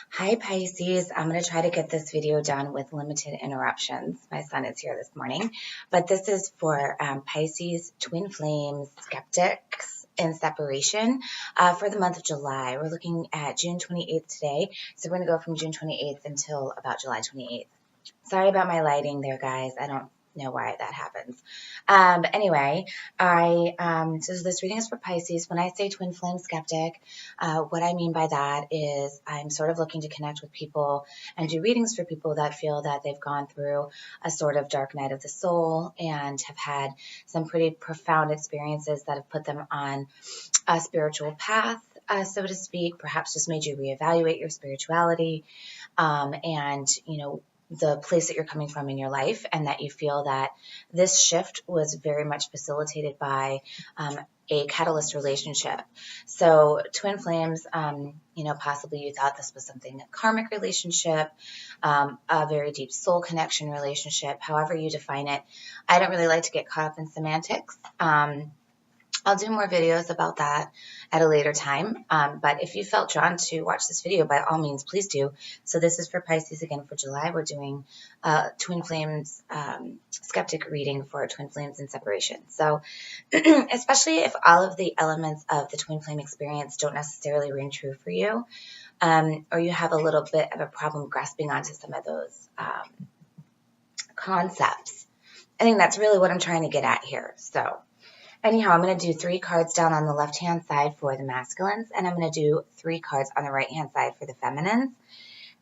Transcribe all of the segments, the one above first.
Hi Pisces, I'm going to try to get this video done with limited interruptions. My son is here this morning, but this is for Pisces, twin flames, skeptics, and separation for the month of July. We're looking at June 28th today, so we're going to go from June 28th until about July 28th. Sorry about my lighting there, guys. I don't know why that happens. But anyway, so this reading is for Pisces. When I say twin flame skeptic, what I mean by that is I'm sort of looking to connect with people and do readings for people that feel that they've gone through a sort of dark night of the soul and have had some pretty profound experiences that have put them on a spiritual path, so to speak, perhaps just made you reevaluate your spirituality, and, the place that you're coming from in your life, and that you feel that this shift was very much facilitated by a catalyst relationship. So twin flames, possibly you thought this was something, a karmic relationship, a very deep soul connection relationship, however you define it. I don't really like to get caught up in semantics. I'll do more videos about that at a later time, but if you felt drawn to watch this video, by all means, please do. So this is for Pisces again for July. We're doing Twin Flames skeptic reading for Twin Flames and separation. So especially if all of the elements of the Twin Flame experience don't necessarily ring true for you, or you have a little bit of a problem grasping onto some of those concepts, I think that's really what I'm trying to get at here. So anyhow, I'm going to do 3 cards down on the left-hand side for the masculines, and I'm going to do 3 cards on the right-hand side for the feminines.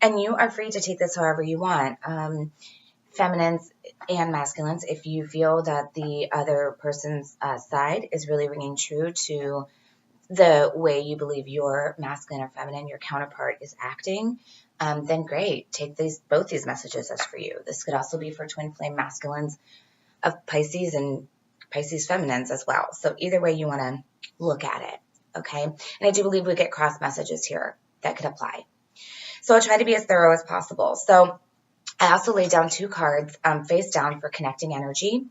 And you are free to take this however you want, feminines and masculines, if you feel that the other person's side is really ringing true to the way you believe your masculine or feminine, your counterpart, is acting, then great. Take both these messages as for you. This could also be for twin flame masculines of Pisces and Pisces feminines as well. So either way you want to look at it, okay? And I do believe we get cross messages here that could apply. So I'll try to be as thorough as possible. So I also laid down 2 cards face down for connecting energy,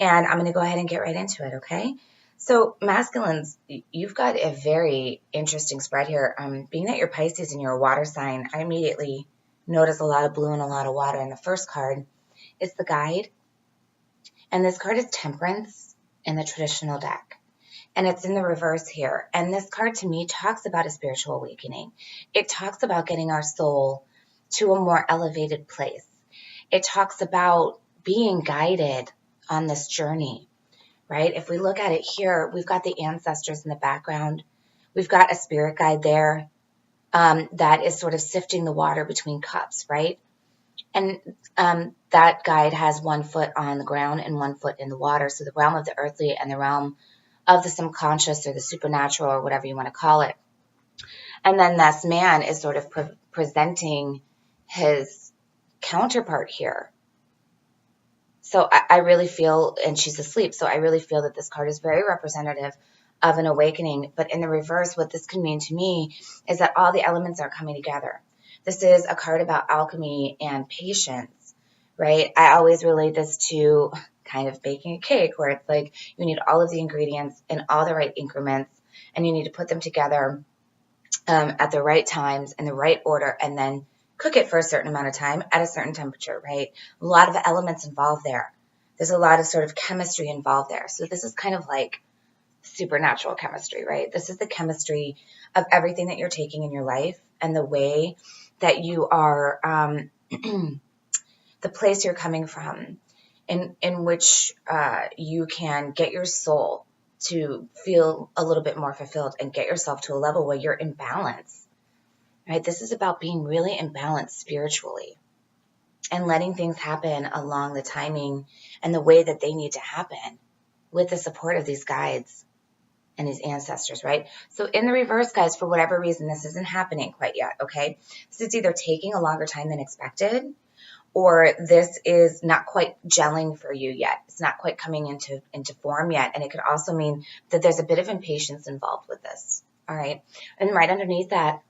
and I'm going to go ahead and get right into it, okay? So masculines, you've got a very interesting spread here. Being that you're Pisces and you're a water sign, I immediately notice a lot of blue and a lot of water. And the first card is the Guide. And this card is Temperance in the traditional deck. And it's in the reverse here. And this card to me talks about a spiritual awakening. It talks about getting our soul to a more elevated place. It talks about being guided on this journey, right? If we look at it here, we've got the ancestors in the background. We've got a spirit guide there that is sort of sifting the water between cups, right? And that guide has 1 foot on the ground and 1 foot in the water. So the realm of the earthly and the realm of the subconscious or the supernatural or whatever you want to call it. And then this man is sort of presenting his counterpart here. So I really feel, and she's asleep, so I really feel that this card is very representative of an awakening. But in the reverse, what this could mean to me is that all the elements are coming together. This is a card about alchemy and patience, right? I always relate this to kind of baking a cake, where it's like you need all of the ingredients in all the right increments, and you need to put them together at the right times in the right order, and then cook it for a certain amount of time at a certain temperature, right? A lot of elements involved there. There's a lot of sort of chemistry involved there. So this is kind of like supernatural chemistry, right? This is the chemistry of everything that you're taking in your life and the way that you are, the place you're coming from, in which you can get your soul to feel a little bit more fulfilled and get yourself to a level where you're in balance, right? This is about being really in balance spiritually and letting things happen along the timing and the way that they need to happen with the support of these guides and his ancestors, right? So in the reverse, guys, for whatever reason, this isn't happening quite yet, okay? So it's either taking a longer time than expected, or this is not quite gelling for you yet. It's not quite coming into form yet. And it could also mean that there's a bit of impatience involved with this, all right? And right underneath that,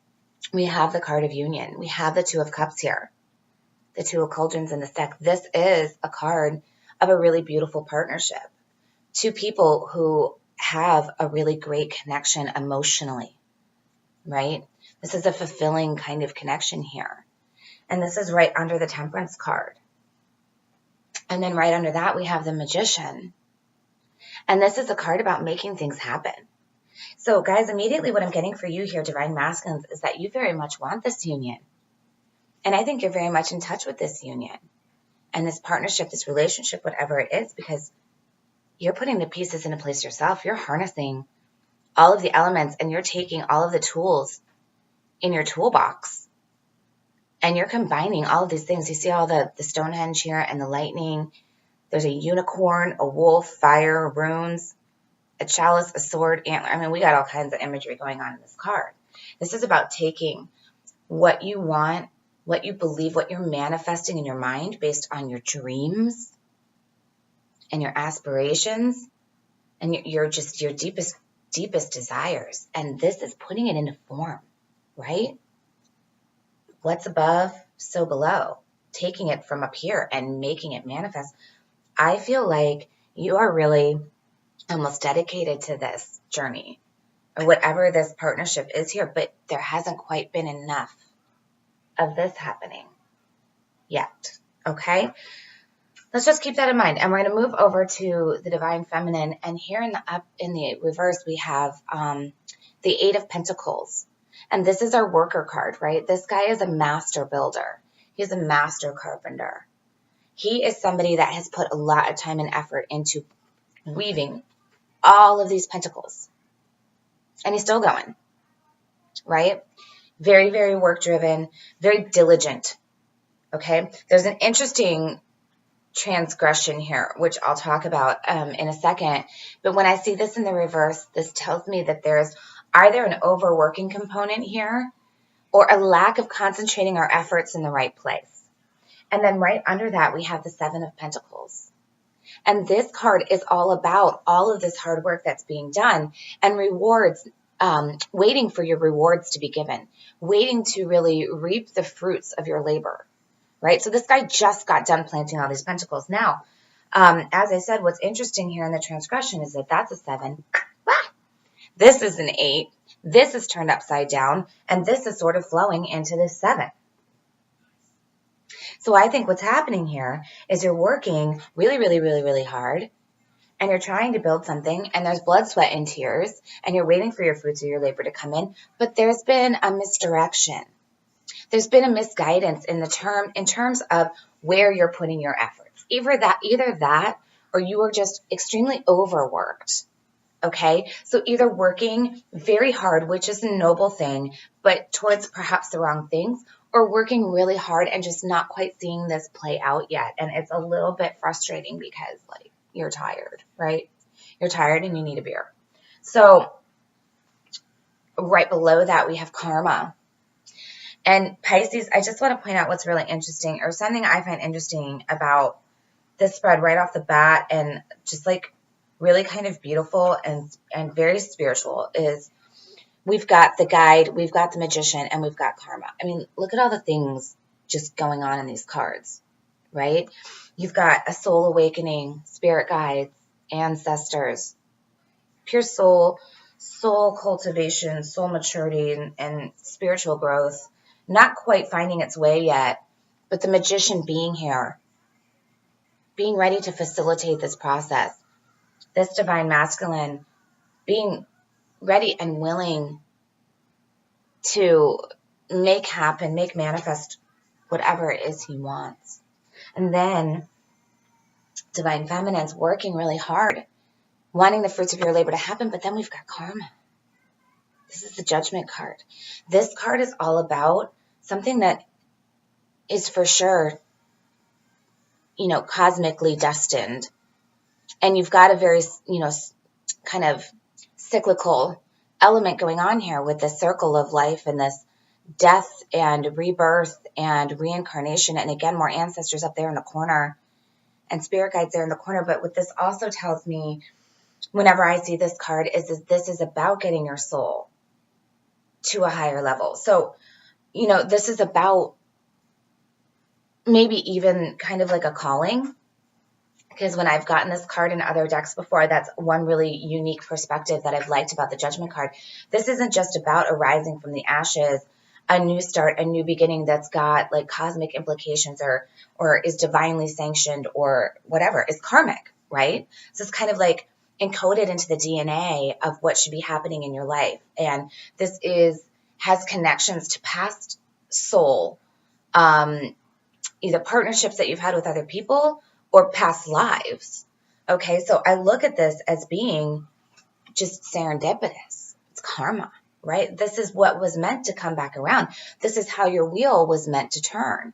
we have the card of union. We have the 2 of Cups here, the 2 of Cauldrons in this deck. This is a card of a really beautiful partnership. 2 people who have a really great connection emotionally, right? This is a fulfilling kind of connection here. And this is right under the Temperance card. And then right under that, we have the Magician. And this is a card about making things happen. So guys, immediately what I'm getting for you here, Divine Masculines, is that you very much want this union. And I think you're very much in touch with this union and this partnership, this relationship, whatever it is, because you're putting the pieces into place yourself. You're harnessing all of the elements and you're taking all of the tools in your toolbox and you're combining all of these things. You see all the Stonehenge here and the lightning. There's a unicorn, a wolf, fire, runes, a chalice, a sword, antler. I mean, we got all kinds of imagery going on in this card. This is about taking what you want, what you believe, what you're manifesting in your mind based on your dreams and your aspirations and your deepest desires. And this is putting it into form, right? What's above, so below. Taking it from up here and making it manifest. I feel like you are really almost dedicated to this journey or whatever this partnership is here, but there hasn't quite been enough of this happening yet. Okay? Let's just keep that in mind. And we're going to move over to the Divine Feminine. And here in the reverse, we have the Eight of Pentacles. And this is our worker card, right? This guy is a master builder. He's a master carpenter. He is somebody that has put a lot of time and effort into weaving all of these pentacles. And he's still going, right? Very, very work-driven, very diligent, okay? There's an interesting transgression here, which I'll talk about in a second. But when I see this in the reverse, this tells me that there's either an overworking component here or a lack of concentrating our efforts in the right place. And then right under that, we have the Seven of Pentacles. And this card is all about all of this hard work that's being done and rewards, waiting for your rewards to be given, waiting to really reap the fruits of your labor, right? So this guy just got done planting all these pentacles. Now, as I said, what's interesting here in the transgression is that that's a 7. This is an 8. This is turned upside down, and this is sort of flowing into this 7. So I think what's happening here is you're working really, really, really, really hard, and you're trying to build something, and there's blood, sweat, and tears, and you're waiting for your fruits of your labor to come in, but there's been a misdirection. There's been a misguidance in terms of where you're putting your efforts. Either that, or you are just extremely overworked. Okay, so either working very hard, which is a noble thing, but towards perhaps the wrong things, or working really hard and just not quite seeing this play out yet. And it's a little bit frustrating because, like, you're tired, right? You're tired and you need a beer. So right below that, we have karma. And Pisces, I just want to point out what's really interesting, or something I find interesting about this spread right off the bat, and just like really kind of beautiful and very spiritual, is we've got the guide, we've got the magician, and we've got karma. I mean, look at all the things just going on in these cards, right? You've got a soul awakening, spirit guides, ancestors, pure soul cultivation, soul maturity, and spiritual growth. Not quite finding its way yet, but the magician being here, being ready to facilitate this process. This divine masculine being ready and willing to make happen, make manifest whatever it is he wants. And then divine feminine's working really hard, wanting the fruits of your labor to happen, but then we've got karma. This is the Judgment card. This card is all about something that is for sure, cosmically destined. And you've got a very, kind of cyclical element going on here with this circle of life and this death and rebirth and reincarnation. And again, more ancestors up there in the corner and spirit guides there in the corner. But what this also tells me whenever I see this card is that this is about getting your soul to a higher level. So, this is about maybe even kind of like a calling Because when I've gotten this card in other decks before, that's one really unique perspective that I've liked about the Judgment card. This isn't just about arising from the ashes, a new start, a new beginning that's got like cosmic implications or is divinely sanctioned or whatever. It's karmic, right? So it's kind of like encoded into the DNA of what should be happening in your life. And this has connections to past soul, either partnerships that you've had with other people or past lives. Okay, so I look at this as being just serendipitous. It's karma, right? This is what was meant to come back around. This is how your wheel was meant to turn.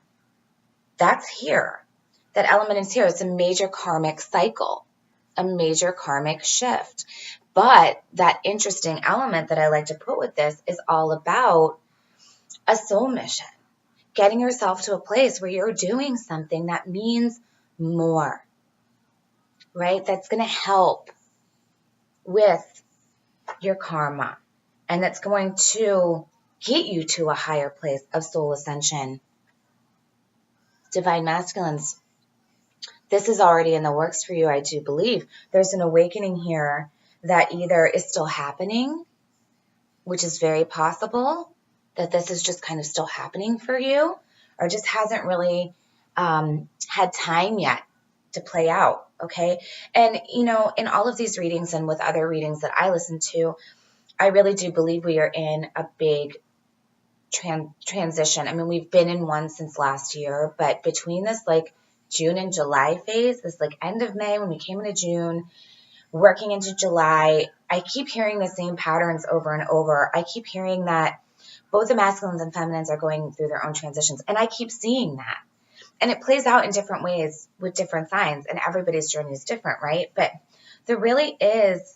That's here. That element is here. It's a major karmic cycle, a major karmic shift. But that interesting element that I like to put with this is all about a soul mission. Getting yourself to a place where you're doing something that means more, right? That's going to help with your karma, and that's going to get you to a higher place of soul ascension. Divine masculines, this is already in the works for you, I do believe. There's an awakening here that either is still happening, which is very possible, that this is just kind of still happening for you, or just hasn't really had time yet to play out, okay? And, you know, in all of these readings and with other readings that I listen to, I really do believe we are in a big transition. I mean, we've been in one since last year, but between this like June and July phase, this like end of May when we came into June, working into July, I keep hearing the same patterns over and over. I keep hearing that both the masculines and feminines are going through their own transitions, and I keep seeing that. And it plays out in different ways with different signs, and everybody's journey is different, right? But there really is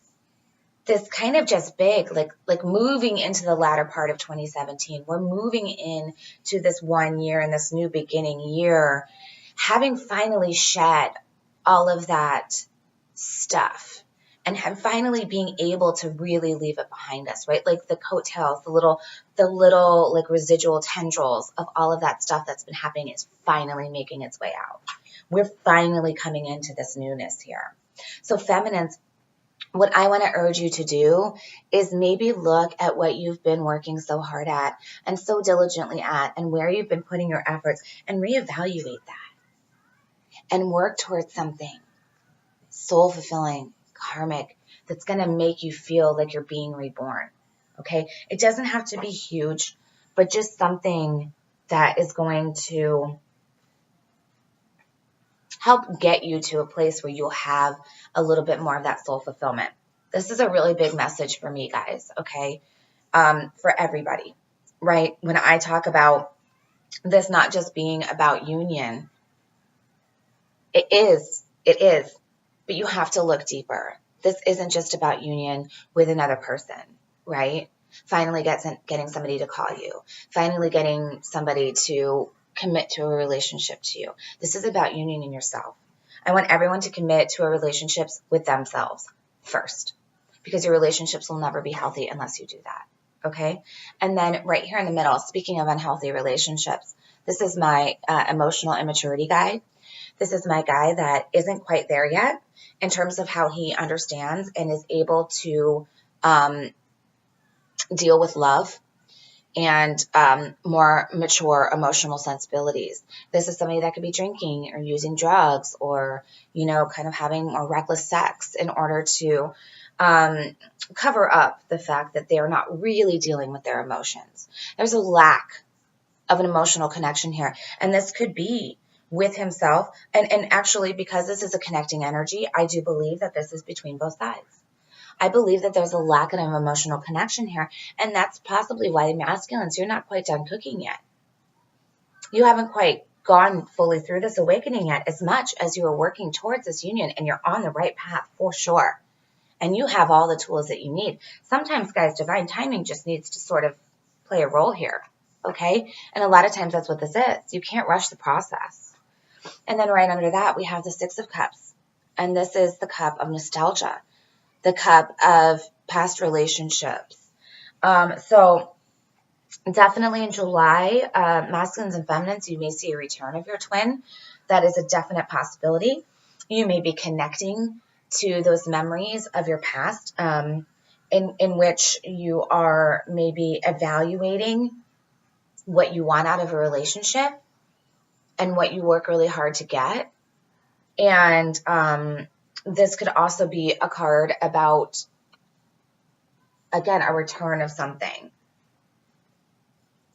this kind of just big, like moving into the latter part of 2017. We're moving into this 1 year and this new beginning year, having finally shed all of that stuff and have finally being able to really leave it behind us, right? Like the coattails, the little like residual tendrils of all of that stuff that's been happening is finally making its way out. We're finally coming into this newness here. So feminines, what I want to urge you to do is maybe look at what you've been working so hard at and so diligently at and where you've been putting your efforts and reevaluate that and work towards something soul fulfilling, karmic, that's going to make you feel like you're being reborn. Okay. It doesn't have to be huge, but just something that is going to help get you to a place where you'll have a little bit more of that soul fulfillment. This is a really big message for me, guys, okay? For everybody, right? When I talk about this not just being about union, it is, but you have to look deeper. This isn't just about union with another person, right? Finally getting somebody to call you, finally getting somebody to commit to a relationship to you. This is about union in yourself. I want everyone to commit to a relationship with themselves first, because your relationships will never be healthy unless you do that. Okay. And then right here in the middle, speaking of unhealthy relationships, this is my emotional immaturity guide. This is my guy that isn't quite there yet in terms of how he understands and is able to deal with love and more mature emotional sensibilities. This is somebody that could be drinking or using drugs or, you know, kind of having more reckless sex in order to cover up the fact that they are not really dealing with their emotions. There's a lack of an emotional connection here. And this could be with himself. And actually, because this is a connecting energy, I do believe that this is between both sides. I believe that there's a lack of emotional connection here. And that's possibly why the masculines, you're not quite done cooking yet. You haven't quite gone fully through this awakening yet as much as you are working towards this union, and you're on the right path for sure. And you have all the tools that you need. Sometimes, guys, divine timing just needs to sort of play a role here. Okay? And a lot of times that's what this is. You can't rush the process. And then right under that, we have the Six of Cups. And this is the cup of nostalgia, the cup of past relationships. So definitely in July, masculines and feminines, you may see a return of your twin. That is a definite possibility. You may be connecting to those memories of your past, in which you are maybe evaluating what you want out of a relationship and what you work really hard to get. And this could also be a card about, again, a return of something.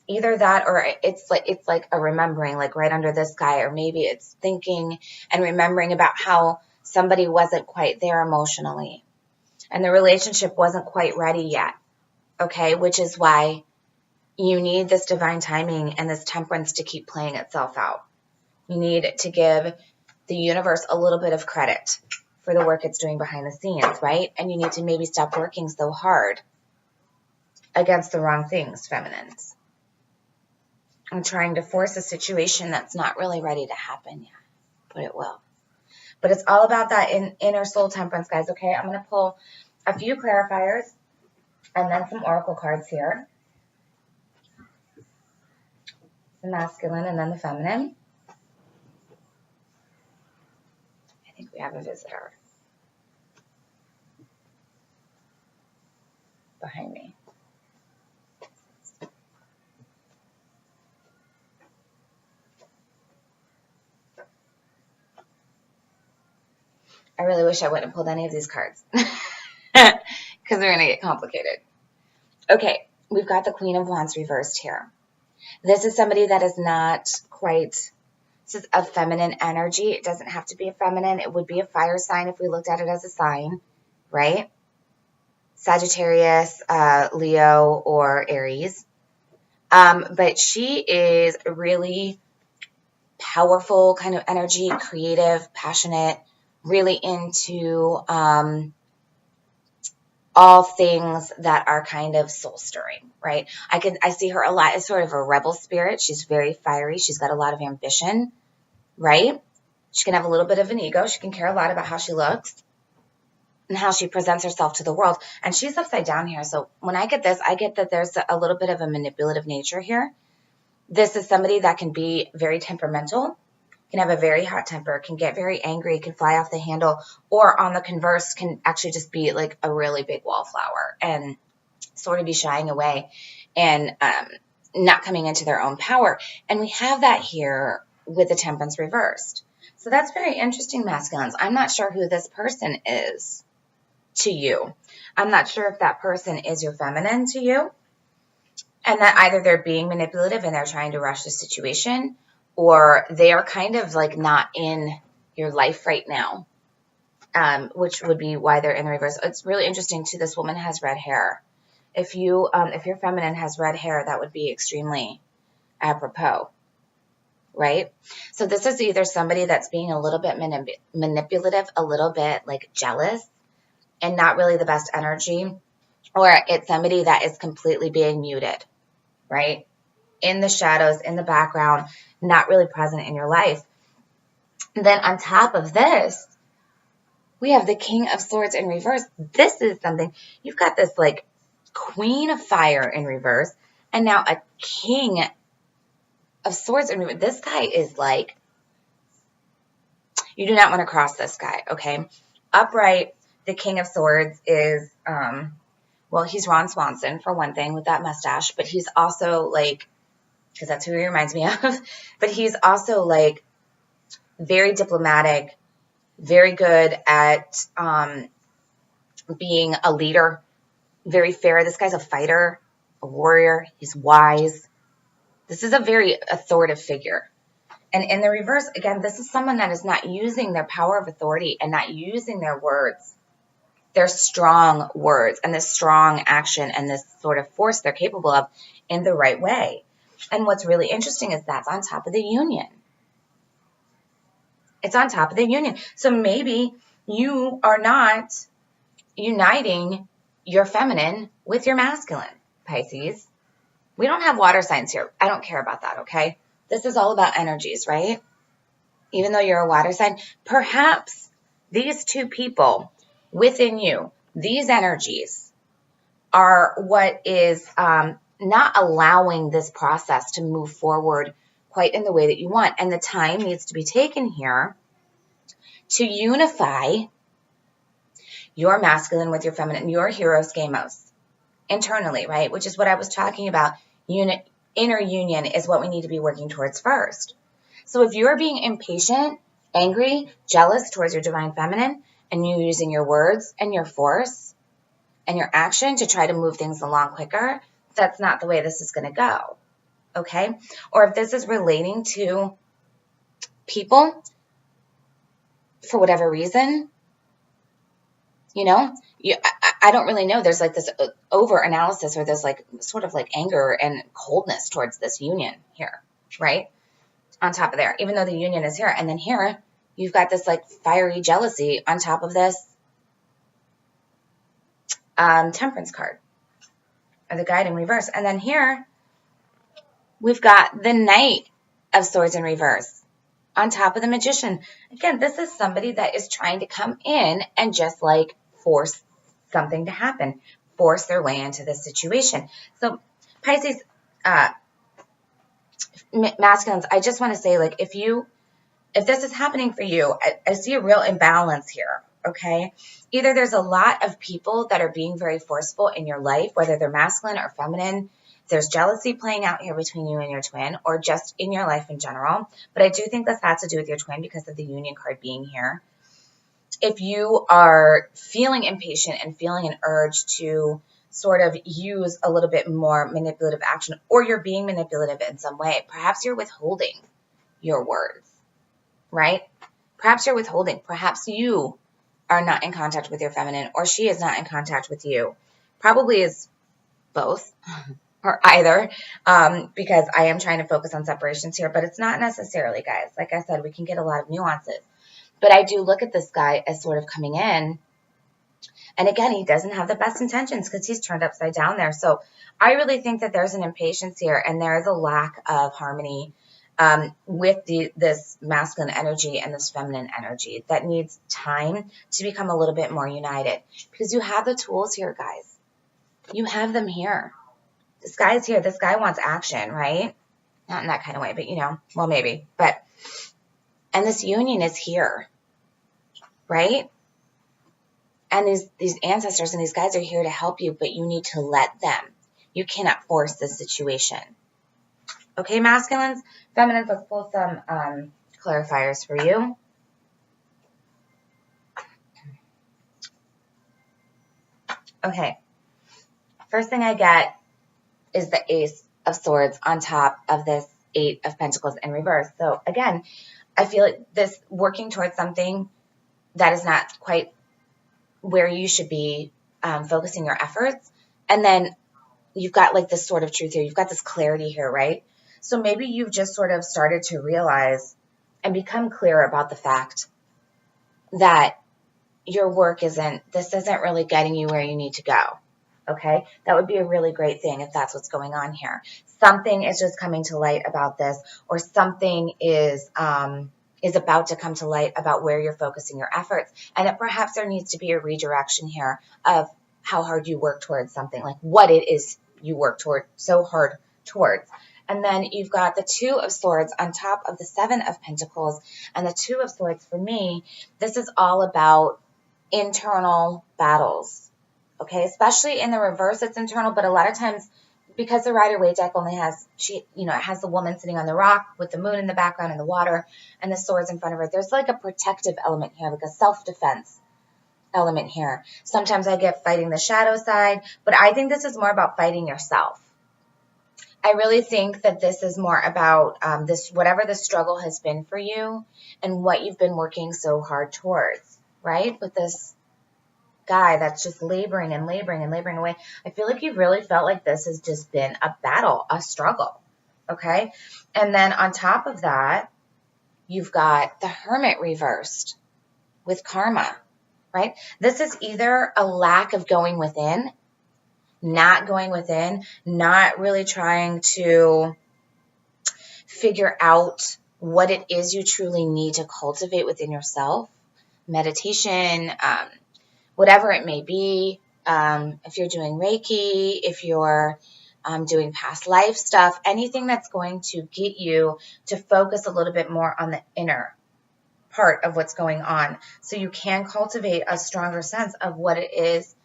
Either that, or it's like a remembering, like right under this guy, or maybe it's thinking and remembering about how somebody wasn't quite there emotionally and the relationship wasn't quite ready yet. Okay, which is why you need this divine timing and this temperance to keep playing itself out. You need to give the universe a little bit of credit for the work it's doing behind the scenes, right? And you need to maybe stop working so hard against the wrong things, feminines. I'm trying to force a situation that's not really ready to happen yet, but it will. But it's all about that inner soul temperance, guys, okay? I'm going to pull a few clarifiers and then some oracle cards here. The masculine and then the feminine. I think we have a visitor behind me. I really wish I wouldn't have pulled any of these cards because they're going to get complicated. Okay, we've got the Queen of Wands reversed here. This is somebody that is not quite, this is a feminine energy. It doesn't have to be a feminine. It would be a fire sign if we looked at it as a sign, right? Sagittarius, Leo, or Aries. But she is really powerful kind of energy, creative, passionate, really into all things that are kind of soul stirring, right? I see her a lot as sort of a rebel spirit. She's very fiery. She's got a lot of ambition, right? She can have a little bit of an ego. She can care a lot about how she looks and how she presents herself to the world. And she's upside down here. So when I get this, I get that there's a little bit of a manipulative nature here. This is somebody that can be very temperamental, can have a very hot temper, can get very angry, can fly off the handle, or on the converse, can actually just be like a really big wallflower and sort of be shying away and not coming into their own power. And we have that here with the temperance reversed. So that's very interesting, masculines. I'm not sure who this person is to you. I'm not sure if that person is your feminine to you, and that either they're being manipulative and they're trying to rush the situation, or they are kind of like not in your life right now, which would be why they're in the reverse. It's really interesting too. This woman has red hair. If your feminine has red hair, that would be extremely apropos, right? So this is either somebody that's being a little bit manipulative, a little bit like jealous, and not really the best energy, or it's somebody that is completely being muted, right? In the shadows, in the background, not really present in your life. And then on top of this, we have the King of Swords in reverse. This is something, you've got this like Queen of Fire in reverse, and now a King of Swords in reverse. This guy is like, you do not want to cross this guy, okay? Upright, the King of Swords is, well, he's Ron Swanson for one thing with that mustache, but he's also like, because that's who he reminds me of, but he's also like very diplomatic, very good at being a leader, very fair. This guy's a fighter, a warrior. He's wise. This is a very authoritative figure. And in the reverse, again, this is someone that is not using their power of authority and not using their words, their strong words and this strong action and this sort of force they're capable of in the right way. And what's really interesting is that's on top of the union. It's on top of the union. So maybe you are not uniting your feminine with your masculine, Pisces. We don't have water signs here. I don't care about that, okay? This is all about energies, right? Even though you're a water sign, perhaps these two people within you, these energies, are what is not allowing this process to move forward quite in the way that you want. And the time needs to be taken here to unify your masculine with your feminine, your Heiros Gamos internally, right? Which is what I was talking about. Inner union is what we need to be working towards first. So if you're being impatient, angry, jealous towards your divine feminine, and you're using your words and your force and your action to try to move things along quicker, that's not the way this is going to go. Okay? Or if this is relating to people for whatever reason, you know, I don't really know. There's like this over analysis, or there's like sort of like anger and coldness towards this union here, right? On top of there, even though the union is here. And then here, you've got this like fiery jealousy on top of this temperance card, or the guide in reverse. And then here, we've got the Knight of Swords in reverse on top of the Magician. Again, this is somebody that is trying to come in and just like force something to happen, force their way into this situation. So Pisces, masculines, I just want to say, like, if this is happening for you, I see a real imbalance here. Okay. Either there's a lot of people that are being very forceful in your life, whether they're masculine or feminine. There's jealousy playing out here between you and your twin, or just in your life in general. But I do think this has to do with your twin because of the union card being here. If you are feeling impatient and feeling an urge to sort of use a little bit more manipulative action, or you're being manipulative in some way, perhaps you're withholding your words, right? Perhaps you're withholding. Perhaps you are not in contact with your feminine, or she is not in contact with you. Probably is both or either, because I am trying to focus on separations here, but it's not necessarily, guys. Like I said, we can get a lot of nuances. But I do look at this guy as sort of coming in. And again, he doesn't have the best intentions because he's turned upside down there. So I really think that there's an impatience here, and there is a lack of harmony with this masculine energy and this feminine energy that needs time to become a little bit more united. Because you have the tools here, guys. You have them here. This guy's here. This guy wants action, right? Not in that kind of way, but you know, well, maybe. And this union is here, right? And these ancestors and these guys are here to help you, but you need to let them. You cannot force this situation. Okay, masculines, feminines, let's pull some clarifiers for you. Okay, first thing I get is the Ace of Swords on top of this Eight of Pentacles in reverse. So again, I feel like this working towards something that is not quite where you should be focusing your efforts. And then you've got like this sort of truth here. You've got this clarity here, right? So maybe you've just sort of started to realize and become clear about the fact that your work isn't really getting you where you need to go. Okay, that would be a really great thing if that's what's going on here. Something is just coming to light about this, or something is about to come to light about where you're focusing your efforts, and that perhaps there needs to be a redirection here of how hard you work towards something, like what it is you work toward so hard towards. And then you've got the Two of Swords on top of the Seven of Pentacles, and the Two of Swords for me, this is all about internal battles. Okay, especially in the reverse, it's internal, but a lot of times, because the Rider-Waite deck only has, it has the woman sitting on the rock with the moon in the background and the water and the swords in front of her. There's like a protective element here, like a self-defense element here. Sometimes I get fighting the shadow side, but I think this is more about fighting yourself. I really think that this is more about whatever the struggle has been for you and what you've been working so hard towards, right? With this guy that's just laboring and laboring and laboring away. I feel like you've really felt like this has just been a battle, a struggle. Okay. And then on top of that, you've got the Hermit reversed with karma, right? This is either a lack of going within, not really trying to figure out what it is you truly need to cultivate within yourself, meditation, whatever it may be, if you're doing Reiki, if you're doing past life stuff, anything that's going to get you to focus a little bit more on the inner part of what's going on. So you can cultivate a stronger sense of what it is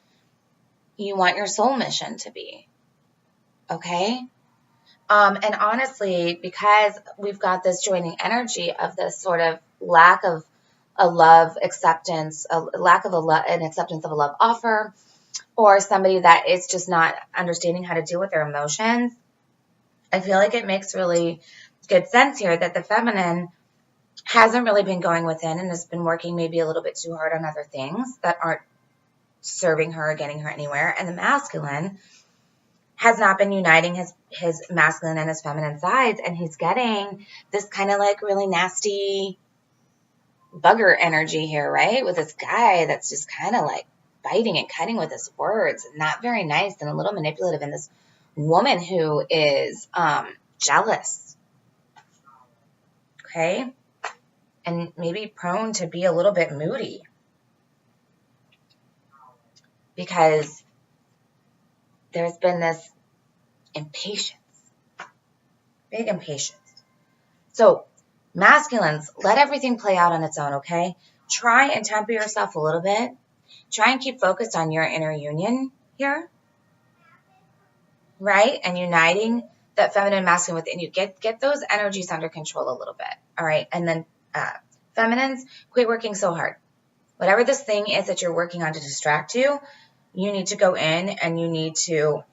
you want your soul mission to be. Okay? And honestly, because we've got this joining energy of this sort of lack of a love acceptance, a lack of an acceptance of a love offer, or somebody that is just not understanding how to deal with their emotions, I feel like it makes really good sense here that the feminine hasn't really been going within and has been working maybe a little bit too hard on other things that aren't serving her or getting her anywhere. And the masculine has not been uniting his masculine and his feminine sides. And he's getting this kind of like really nasty bugger energy here, right? With this guy that's just kind of like biting and cutting with his words, not very nice and a little manipulative. And this woman who is jealous, okay? And maybe prone to be a little bit moody because there's been this impatience, big impatience. So masculines, let everything play out on its own, okay? Try and temper yourself a little bit. Try and keep focused on your inner union here, right? And uniting that feminine and masculine within you. Get those energies under control a little bit, all right? And then feminines, quit working so hard. Whatever this thing is that you're working on to distract you, you need to go in and you need to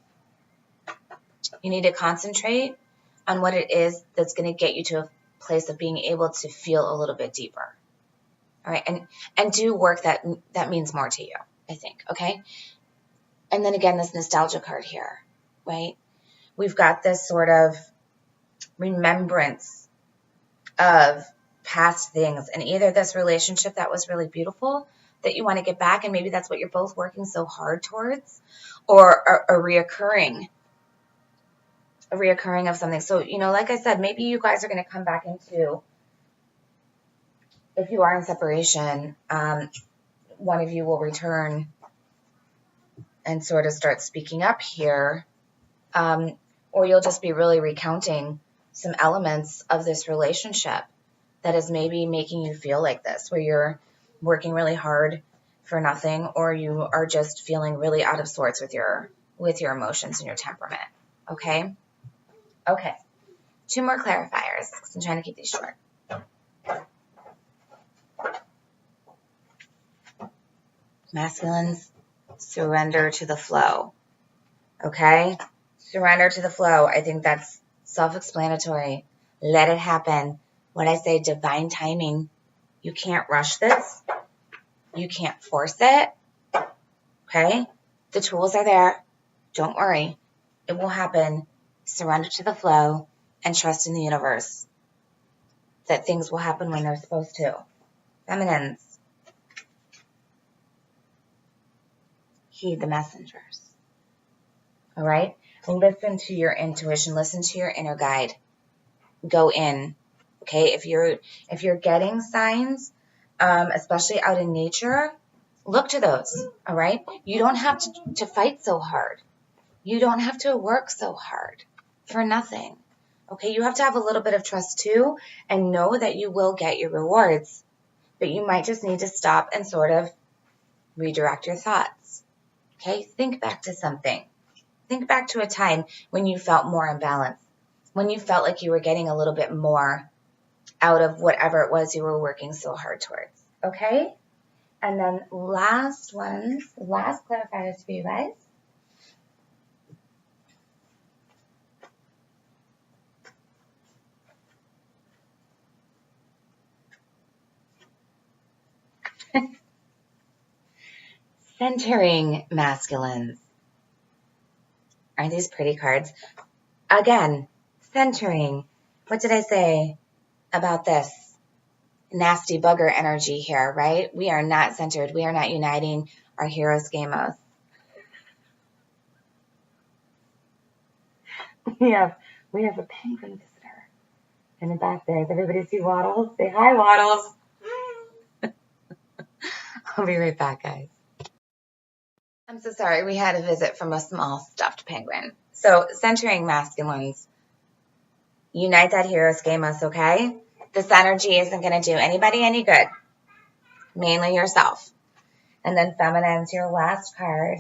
concentrate on what it is that's going to get you to a place of being able to feel a little bit deeper. All right. And do work that means more to you, I think. Okay. And then again, this nostalgia card here, right? We've got this sort of remembrance of past things and either this relationship that was really beautiful that you want to get back. And maybe that's what you're both working so hard towards, or a reoccurring of something. So, like I said, maybe you guys are going to come back into, if you are in separation, one of you will return and sort of start speaking up here, or you'll just be really recounting some elements of this relationship that is maybe making you feel like this, where you're working really hard for nothing, or you are just feeling really out of sorts with your emotions and your temperament. Okay. Okay, 2 more clarifiers because I'm trying to keep these short. Masculines, surrender to the flow. Okay? Surrender to the flow. I think that's self-explanatory. Let it happen. When I say divine timing, you can't rush this. You can't force it. Okay? The tools are there. Don't worry. It will happen. Surrender to the flow and trust in the universe that things will happen when they're supposed to. Feminines, heed the messengers. All right? Listen to your intuition. Listen to your inner guide. Go in. Okay? If you're getting signs, especially out in nature, look to those. All right? You don't have to fight so hard. You don't have to work so hard for nothing. Okay, you have to have a little bit of trust too and know that you will get your rewards, but you might just need to stop and sort of redirect your thoughts. Okay, think back to something. Think back to a time when you felt more in balance, when you felt like you were getting a little bit more out of whatever it was you were working so hard towards. Okay, and then last clarifiers for you guys. Centering masculines. Aren't these pretty cards? Again, centering. What did I say about this nasty bugger energy here, right? We are not centered. We are not uniting our Heiros Gamos. We have a penguin visitor in the back there. Does everybody see Waddles? Say hi, Waddles. I'll be right back, guys. I'm so sorry. We had a visit from a small stuffed penguin. So, centering masculines. Unite that Heiros Gamos, okay? This energy isn't going to do anybody any good, mainly yourself. And then Feminine's your last card.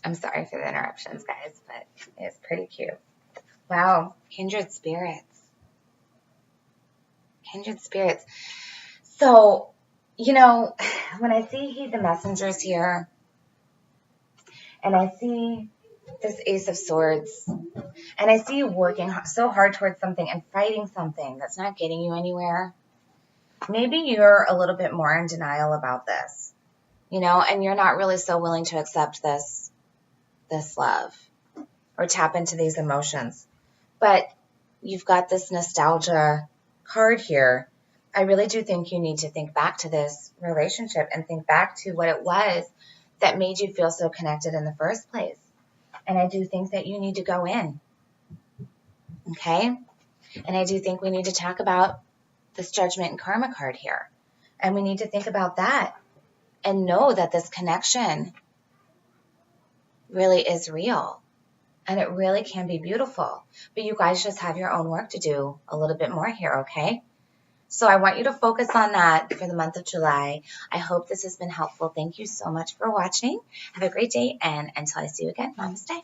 I'm sorry for the interruptions, guys, but it's pretty cute. Wow, Kindred Spirits. Kindred Spirits. So, you know, when I see the messengers here, and I see this Ace of Swords, and I see you working so hard towards something and fighting something that's not getting you anywhere, maybe you're a little bit more in denial about this, you know, and you're not really so willing to accept this love or tap into these emotions. But you've got this nostalgia card here. I really do think you need to think back to this relationship and think back to what it was that made you feel so connected in the first place. And I do think that you need to go in. Okay? And I do think we need to talk about this Judgment and Karma card here. And we need to think about that and know that this connection really is real. And it really can be beautiful. But you guys just have your own work to do a little bit more here, okay? So I want you to focus on that for the month of July. I hope this has been helpful. Thank you so much for watching. Have a great day, and until I see you again, namaste.